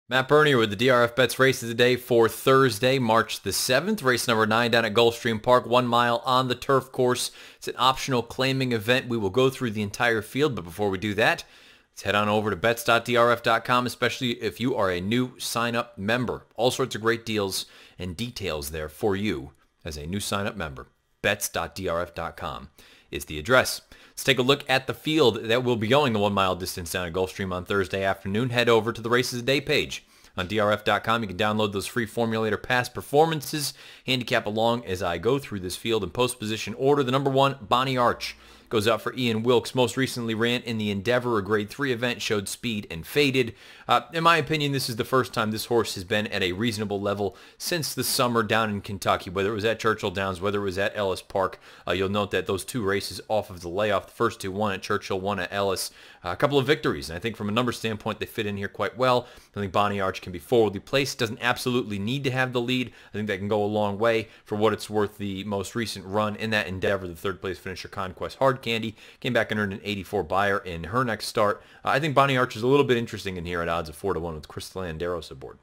Matt Bernier with the DRFBets race of the day for Thursday, March the 7th. Race number 9 down at Gulfstream Park, 1 mile on the turf course. It's an optional claiming event. We will go through the entire field, but before we do that, let's head on over to bets.drf.com, especially if you are a new sign-up member. All sorts of great deals and details there for you as a new sign-up member. Bets.drf.com is the address. Let's take a look at the field that will be going the 1 mile distance down at Gulfstream on Thursday afternoon. Head over to the Races a Day page on DRF.com. You can download those free Formulator past performances, handicap along as I go through this field in post position order. The number 1, Bonnie Arch, goes out for Ian Wilkes. Most recently ran in the Endeavor, a grade 3 event, showed speed and faded. In my opinion, this is the first time this horse has been at a reasonable level since the summer down in Kentucky, whether it was at Churchill Downs, whether it was at Ellis Park. You'll note that those 2 races off of the layoff, the first 2, one at Churchill, one at Ellis, a couple of victories. And I think from a number standpoint, they fit in here quite well. I think Bonnie Arch can be forwardly placed. Doesn't absolutely need to have the lead. I think that can go a long way. For what it's worth, the most recent run in that Endeavor, the 3rd place finisher, Conquest Hard Candy, came back and earned an 84 buyer in her next start. I think Bonnie Arch is a little bit interesting in here at odds of 4-1 with Crystal Landeros aboard.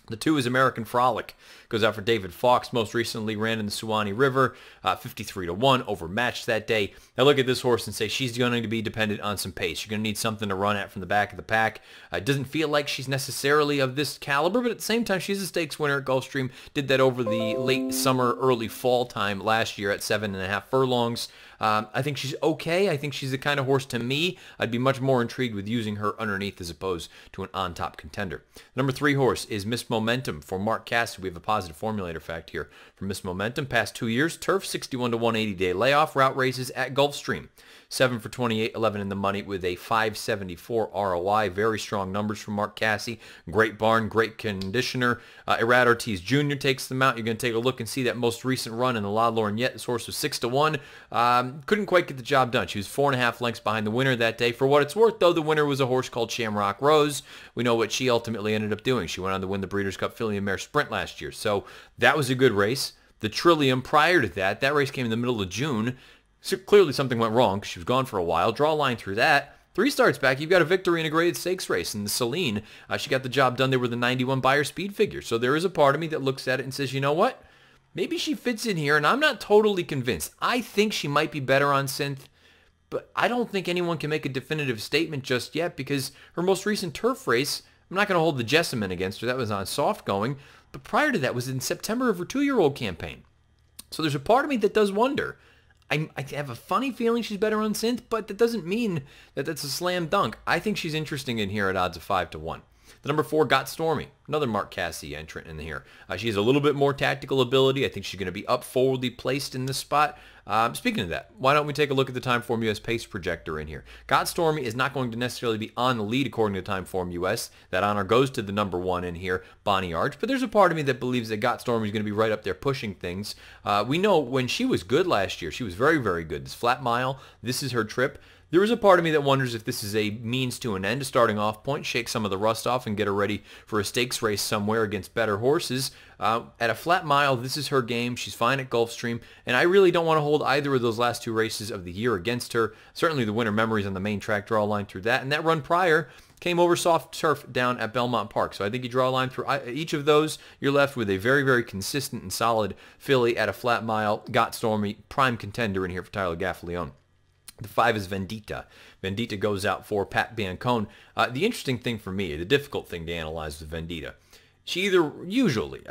The 2 is American Frolic. Goes out for David Fox. Most recently ran in the Suwannee River. 53-1. Overmatched that day. I look at this horse and say she's going to be dependent on some pace. You're going to need something to run at from the back of the pack. It doesn't feel like she's necessarily of this caliber, but at the same time, she's a stakes winner at Gulfstream. Did that over the late summer, early fall time last year at 7.5 furlongs. I think she's okay. I think she's the kind of horse, to me, I'd be much more intrigued with using her underneath as opposed to an on-top contender. Number 3 horse is Miss Momentum for Mark Cassidy. We have a positive formulator fact here for Miss Momentum. Past 2 years, turf, 61 to 180-day layoff, route races at Gulfstream. 7 for 28, 11 in the money with a 574 ROI. Very strong numbers from Mark Cassidy. Great barn, great conditioner. Irad Ortiz Jr. takes them out. You're going to take a look and see that most recent run in the La Lorgnette. This horse was 6-1. Couldn't quite get the job done. She was 4.5 lengths behind the winner that day. For what it's worth, though, the winner was a horse called Shamrock Rose. We know what she ultimately ended up doing. She went on to win the Breeders' Cup Filly and Mare Sprint last year. So that was a good race. The Trillium prior to that, that race came in the middle of June. So clearly something went wrong because she was gone for a while. Draw a line through that. 3 starts back, you've got a victory in a graded stakes race. In the Celine, she got the job done there with a 91 buyer speed figure. So there is a part of me that looks at it and says, you know what? Maybe she fits in here, and I'm not totally convinced. I think she might be better on synth, but I don't think anyone can make a definitive statement just yet because her most recent turf race, I'm not going to hold the Jessamine against her. That was on soft going. But prior to that was in September of her 2-year-old campaign. So there's a part of me that does wonder. I have a funny feeling she's better on synth, but that doesn't mean that that's a slam dunk. I think she's interesting in here at odds of 5-1. The number 4, Got Stormy, another Mark Cassidy entrant in here. She has a little bit more tactical ability. I think she's going to be up forwardly placed in this spot. Speaking of that, why don't we take a look at the Timeform US pace projector in here? Got Stormy is not going to necessarily be on the lead according to Timeform US. That honor goes to the number 1 in here, Bonnie Arch. But there's a part of me that believes that Got Stormy is going to be right up there pushing things. We know when she was good last year, she was very, very good. This flat mile, this is her trip. There is a part of me that wonders if this is a means to an end, a starting off point, shake some of the rust off and get her ready for a stakes race somewhere against better horses. At a flat mile, this is her game. She's fine at Gulfstream, and I really don't want to hold either of those last 2 races of the year against her. Certainly the winter memories on the main track, draw a line through that, and that run prior came over soft turf down at Belmont Park. So I think you draw a line through each of those. You're left with a very, very consistent and solid filly at a flat mile. Got Stormy, prime contender in here for Tyler Gaffalione. The 5 is Vendetta. Vendetta goes out for Pat Biancone. The interesting thing for me, the difficult thing to analyze with Vendetta, she usually,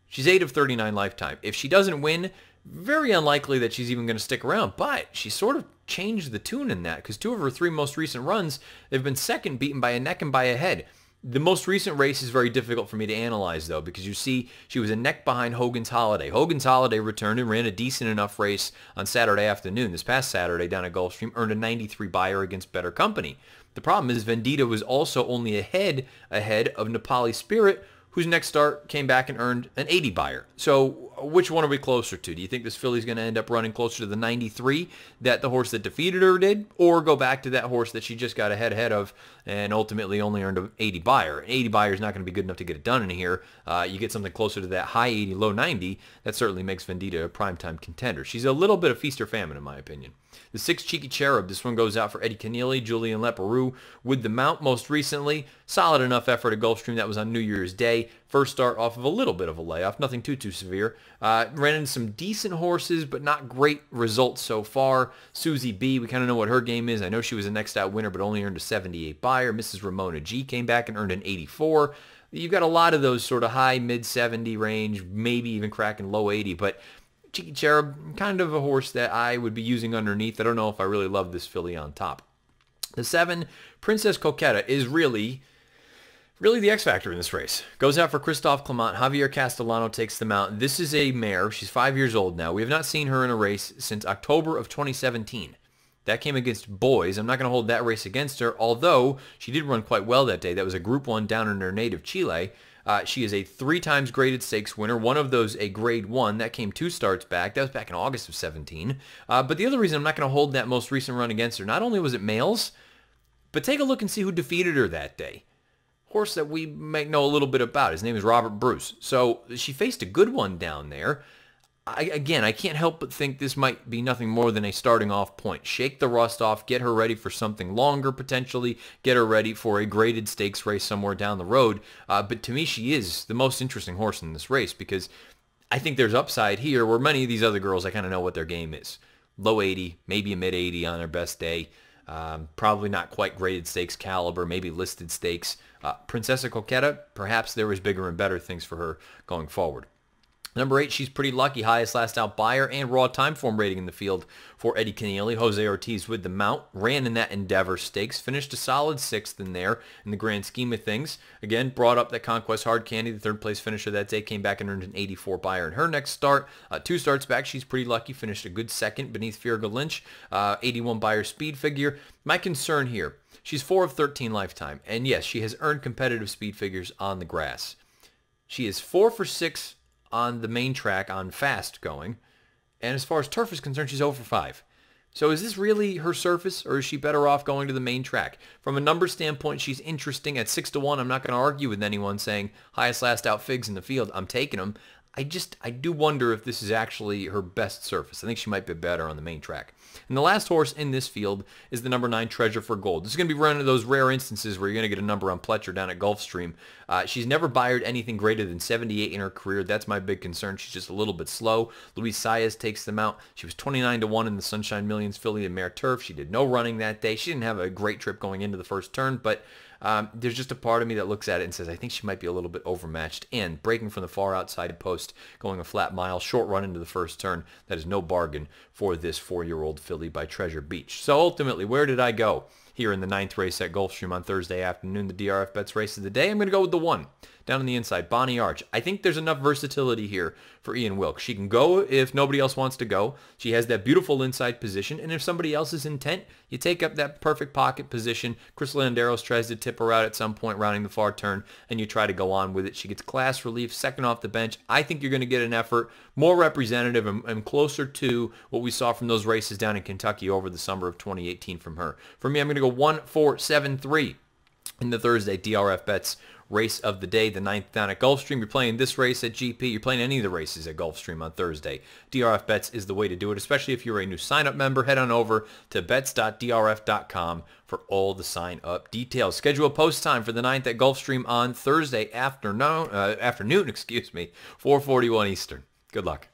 she's 8 of 39 lifetime. If she doesn't win, very unlikely that she's even going to stick around. But she sort of changed the tune in that because 2 of her 3 most recent runs, they've been second, beaten by a neck and by a head. The most recent race is very difficult for me to analyze, though, because you see she was a neck behind Hogan's Holiday. Hogan's Holiday returned and ran a decent enough race on Saturday afternoon. This past Saturday down at Gulfstream, earned a 93 buyer against better company. The problem is Vendetta was also only ahead of Nepali Spirit, whose next start came back and earned an 80 buyer. So which one are we closer to? Do you think this filly's going to end up running closer to the 93 that the horse that defeated her did, or go back to that horse that she just got ahead of and ultimately only earned an 80 buyer? An 80 buyer is not going to be good enough to get it done in here. You get something closer to that high 80, low 90, that certainly makes Vendetta a primetime contender. She's a little bit of feast or famine, in my opinion. The 6 Cheeky Cherub, this one goes out for Eddie Keneally, Julian Leparoux with the mount most recently. Solid enough effort at Gulfstream. That was on New Year's Day. First start off of a little bit of a layoff, nothing too severe. Ran into some decent horses, but not great results so far. Susie B, we kind of know what her game is. I know she was a next out winner, but only earned a 78 buyer. Mrs. Ramona G came back and earned an 84. You've got a lot of those sort of high, mid-70 range, maybe even cracking low 80, but Cheeky Cherub, kind of a horse that I would be using underneath. I don't know if I really love this filly on top. The 7, Princesa Coqueta, is really the X factor in this race. Goes out for Christophe Clement. Javier Castellano takes them out. This is a mare. She's 5 years old now. We have not seen her in a race since October of 2017. That came against boys. I'm not going to hold that race against her, although she did run quite well that day. That was a Group 1 down in her native Chile. She is a 3 times graded stakes winner. One of those a grade 1. That came 2 starts back. That was back in August of 17. But the other reason I'm not going to hold that most recent run against her, not only was it males, but take a look and see who defeated her that day. Horse that we might know a little bit about. His name is Robert Bruce. So she faced a good one down there. Again, I can't help but think this might be nothing more than a starting off point. Shake the rust off, get her ready for something longer potentially, get her ready for a graded stakes race somewhere down the road. But to me, she is the most interesting horse in this race because I think there's upside here where many of these other girls, I kind of know what their game is. Low 80, maybe a mid 80 on their best day. Probably not quite graded stakes caliber, maybe listed stakes. Princesa Coqueta, perhaps there was bigger and better things for her going forward. Number 8, she's pretty lucky. Highest last out buyer and raw time form rating in the field for Eddie Keneally. Jose Ortiz with the mount. Ran in that Endeavor Stakes. Finished a solid 6th in there in the grand scheme of things. Again, brought up that Conquest Hard Candy, the 3rd place finisher that day. Came back and earned an 84 buyer in her next start. 2 starts back, she's pretty lucky. Finished a good 2nd beneath Firga Lynch. 81 buyer speed figure. My concern here, she's 4 of 13 lifetime. And yes, she has earned competitive speed figures on the grass. She is 4 for 6 on the main track on fast going. And as far as turf is concerned, she's 0 for 5. So is this really her surface, or is she better off going to the main track? From a number standpoint, she's interesting. At 6 to 1, I'm not going to argue with anyone saying highest last out figs in the field. I'm taking them. I do wonder if this is actually her best surface. I think she might be better on the main track. And the last horse in this field is the number 9, Treasure for Gold. This is going to be one of those rare instances where you're going to get a number on Pletcher down at Gulfstream. She's never buyered anything greater than 78 in her career. That's my big concern. She's just a little bit slow. Luis Saez takes them out. She was 29 to 1 in the Sunshine Millions Filly and Mare Turf. She did no running that day. She didn't have a great trip going into the first turn, but there's just a part of me that looks at it and says, I think she might be a little bit overmatched. And breaking from the far outside post, going a flat mile, short run into the first turn, that is no bargain for this 4-year-old filly by Treasure Beach. So ultimately, where did I go here in the 9th race at Gulfstream on Thursday afternoon, the DRFBets race of the day? I'm going to go with the 1. Down on the inside, Bonnie Arch. I think there's enough versatility here for Ian Wilkes. She can go if nobody else wants to go. She has that beautiful inside position, and if somebody else is intent, you take up that perfect pocket position. Chris Landeros tries to tip her out at some point, rounding the far turn, and you try to go on with it. She gets class relief, 2nd off the bench. I think you're going to get an effort more representative and closer to what we saw from those races down in Kentucky over the summer of 2018 from her. For me, I'm going to go 1, 4, 7, 3 in the Thursday DRFBets race of the day, the 9th down at Gulfstream. You're playing this race at GP. You're playing any of the races at Gulfstream on Thursday. DRFBets is the way to do it, especially if you're a new sign-up member. Head on over to bets.drf.com for all the sign-up details. Schedule a post time for the 9th at Gulfstream on Thursday afternoon, 4:41 Eastern. Good luck.